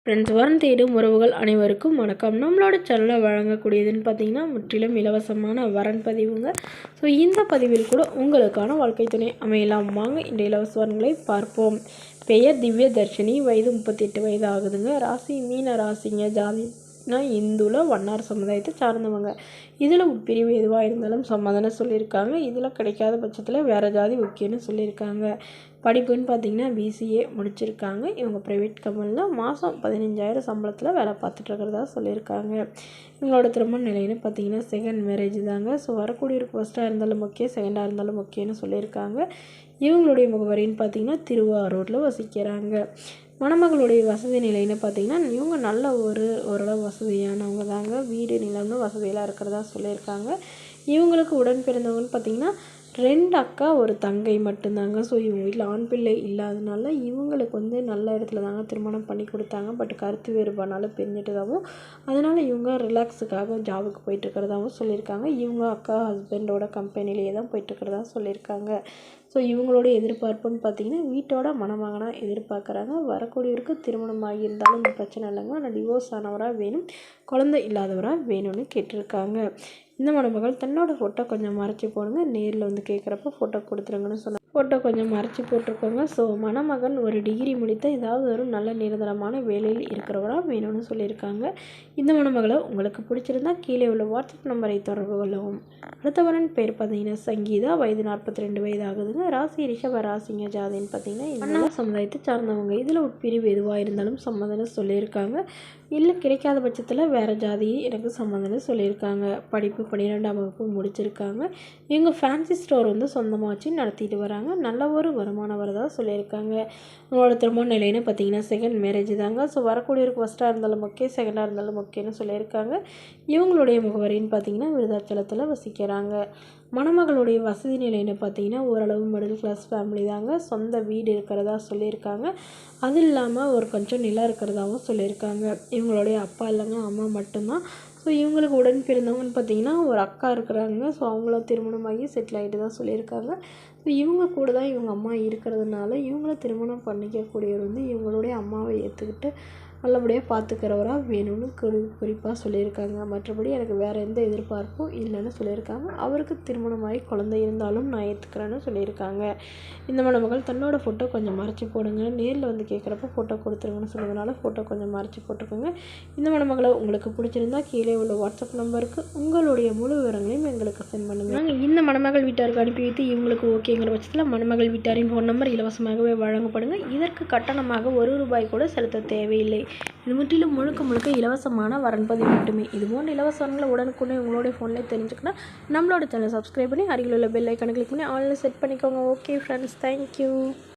Friends, வரம் தேடும் உறவுகள் அனைவருக்கும் வணக்கம். நம்மளோட சேனலில் வழங்கக்கூடியதுன்னு பார்த்தீங்கன்னா முற்றிலும் இலவசமான வரன் பதிவுங்க. ஸோ இந்த பதிவில் கூட உங்களுக்கான வாழ்க்கை துணை அமையலாம். வாங்க இந்த இலவச வரன்களை பார்ப்போம். பெயர் திவ்ய தர்ஷினி, வயது 38 வயது ஆகுதுங்க. ராசி மீன ராசிங்க. ஜாதினா இந்துல வண்ணார் சமுதாயத்தை சார்ந்தவங்க. இதில் உட்பிரிவு எதுவாக இருந்தாலும் சம்மதம்னு சொல்லியிருக்காங்க. இதில் கிடைக்காத பட்சத்தில் வேறு ஜாதி ஓகேன்னு சொல்லியிருக்காங்க. படிப்புன்னு பார்த்தீங்கன்னா பிசிஏ முடிச்சிருக்காங்க. இவங்க ப்ரைவேட் கம்பெனியில் மாதம் 15,000 சம்பளத்தில் வேலை பார்த்துட்ருக்கிறதா சொல்லியிருக்காங்க. இவங்களோட திருமண நிலைன்னு பார்த்தீங்கன்னா செகண்ட் மேரேஜ் தாங்க. ஸோ வரக்கூடியவருக்கு ஃபஸ்ட்டாக இருந்தாலும் ஓகே, செகண்டாக இருந்தாலும் ஓகேன்னு சொல்லியிருக்காங்க. இவங்களுடைய முகவரின்னு பார்த்தீங்கன்னா திருவாரூரில் வசிக்கிறாங்க. மணமகளுடைய வசதி நிலைன்னு பார்த்தீங்கன்னா இவங்க நல்ல ஓரளவு வசதியானவங்க தாங்க. வீடு நிலம்னு வசதியெல்லாம் இருக்கிறதா சொல்லியிருக்காங்க. இவங்களுக்கு உடன் பிறந்தவங்கன்னு பார்த்தீங்கன்னா 2 அக்கா 1 தங்கை மட்டும்தாங்க. ஸோ இவங்க வீட்டில் ஆண் பிள்ளை இல்லாதனால இவங்களுக்கு நல்ல இடத்துல தாங்க திருமணம் பண்ணி கொடுத்தாங்க. பட் கருத்து வேறுபாடுனால பிரிஞ்சிட்டதாகவும், அதனால் இவங்க ரிலாக்ஸுக்காக ஜாபுக்கு போயிட்டுருக்கிறதாகவும் சொல்லியிருக்காங்க. இவங்க அக்கா ஹஸ்பண்டோட கம்பெனிலேயே தான் போயிட்டுருக்கிறதா சொல்லியிருக்காங்க. ஸோ இவங்களோட எதிர்பார்ப்புன்னு பார்த்தீங்கன்னா வீட்டோட மணமகனாக எதிர்பார்க்குறாங்க. வரக்கூடியவருக்கு திருமணம் ஆகியிருந்தாலும் பிரச்சனை இல்லைங்க. ஆனால் டிவோர்ஸ் ஆனவராக வேணும், குழந்தை இல்லாதவராக வேணும்னு கேட்டிருக்காங்க. இந்த மணமகள் தன்னோட ஃபோட்டோ கொஞ்சம் மறைச்சி போடுங்க, நேரில் கேட்குறப்ப ஃபோட்டோ கொடுத்துருங்கன்னு சொன்னாங்க. ஃபோட்டோ கொஞ்சம் மறைச்சி போட்டிருக்கோங்க. ஸோ மணமகன் ஒரு டிகிரி முடித்த ஏதாவது ஒரு நல்ல நிரந்தரமான வேலையில் இருக்கிறவராக வேணும்னு சொல்லியிருக்காங்க. இந்த மணமகளை உங்களுக்கு பிடிச்சிருந்தா கீழே உள்ள வாட்ஸ்அப் நம்பரை தொடர்பு கொள்ளவும். அடுத்தவரன் பேர் பார்த்தீங்கன்னா சங்கீதா, வயது 42 வயது ஆகுதுங்க. ராசி ரிஷப ராசிங்க. ஜாதின்னு பார்த்தீங்கன்னா இந்த சமுதாயத்தை சார்ந்தவங்க. இதில் உட்பிரிவு எதுவாக இருந்தாலும் சம்மதம்னு சொல்லியிருக்காங்க. இல்லை கிடைக்காத பட்சத்தில் வேறு ஜாதி எனக்கு சம்மந்தம்னு சொல்லியிருக்காங்க. படிப்பு 12ஆம் வகுப்பு முடிச்சிருக்காங்க. இவங்க ஃபேன்சி ஸ்டோர் சொந்தமாக வச்சு நடத்திட்டு வராங்க. நல்ல ஒரு வருமானம் வரதா சொல்லியிருக்காங்க. உங்களோட திருமண நிலைன்னு பார்த்தீங்கன்னா செகண்ட் மேரேஜ் தாங்க. ஸோ வரக்கூடியவருக்கு ஃபஸ்ட்டாக இருந்தாலும் ஓகே, செகண்டாக இருந்தாலும் ஓகேன்னு சொல்லியிருக்காங்க. இவங்களுடைய முகவரின்னு பார்த்தீங்கன்னா விருதாச்சலத்தில் வசிக்கிறாங்க. மணமகளுடைய வசதி நிலைன்னு பார்த்தீங்கன்னா ஓரளவு மிடில் கிளாஸ் ஃபேமிலி தாங்க. சொந்த வீடு இருக்கிறதா சொல்லியிருக்காங்க. அது இல்லாமல் ஒரு கொஞ்சம் நிலம் இருக்கிறதாகவும் சொல்லியிருக்காங்க. இவங்களுடைய அப்பா இல்லைங்க, அம்மா மட்டும்தான். ஸோ இவங்களுக்கு உடன் பிறந்தவங்கன்னு பார்த்தீங்கன்னா ஒரு அக்கா இருக்கிறாங்க. ஸோ அவங்களும் திருமணமாகி செட்டில் ஆகிட்டு தான் சொல்லியிருக்காங்க. ஸோ இவங்க கூட தான் இவங்க அம்மா இருக்கிறதுனால இவங்கள திருமணம் பண்ணிக்கக்கூடியவர் இவங்களுடைய அம்மாவை ஏற்றுக்கிட்டு நல்லபடியாக பார்த்துக்கிறவராக வேணும்னு குறிப்பாக சொல்லியிருக்காங்க. மற்றபடி எனக்கு வேறு எந்த எதிர்பார்ப்பும் இல்லைன்னு சொல்லியிருக்காங்க. அவருக்கு திருமணமாகி குழந்தை இருந்தாலும் நான் ஏற்றுக்கிறேன்னு சொல்லியிருக்காங்க. இந்த மணமகள் தன்னோட ஃபோட்டோ கொஞ்சம் மறைச்சி போடுங்க, நேரில் கேட்குறப்ப ஃபோட்டோ கொடுத்துருங்கன்னு சொன்னதுனால ஃபோட்டோ கொஞ்சம் மறைச்சி போட்டிருக்கோங்க. இந்த மணமகளை உங்களுக்கு பிடிச்சிருந்தா கீழே உள்ள வாட்ஸ்அப் நம்பருக்கு உங்களுடைய முழு விவரங்களையும் எங்களுக்கு சென்ட் பண்ணுங்கள். நாங்கள் இந்த மணமகள் வீட்டாருக்கு அனுப்பி வைத்து இவங்களுக்கு ஓகேங்கிற பட்சத்தில் மணமகள் வீட்டாரின் ஃபோன் நம்பர் இலவசமாகவே வழங்கப்படுங்க. இதற்கு கட்டணமாக ₹1 கூட செலுத்த தேவையில்லை. இது முற்றிலும் முழுக்க இலவசமான வரன்பதிவு மட்டுமே. இது போன்ற இலவசங்களை உடனுக்குடனே உங்களுடைய ஃபோனில் தெரிஞ்சுக்கணும். நம்மளோட சேனலை சப்ஸ்கிரைப் பண்ணி அருகில் உள்ள பெல் ஐக்கானை கிளிக் பண்ணி ஆன்லைன் செட் பண்ணிக்கோங்க. Okay friends, thank you.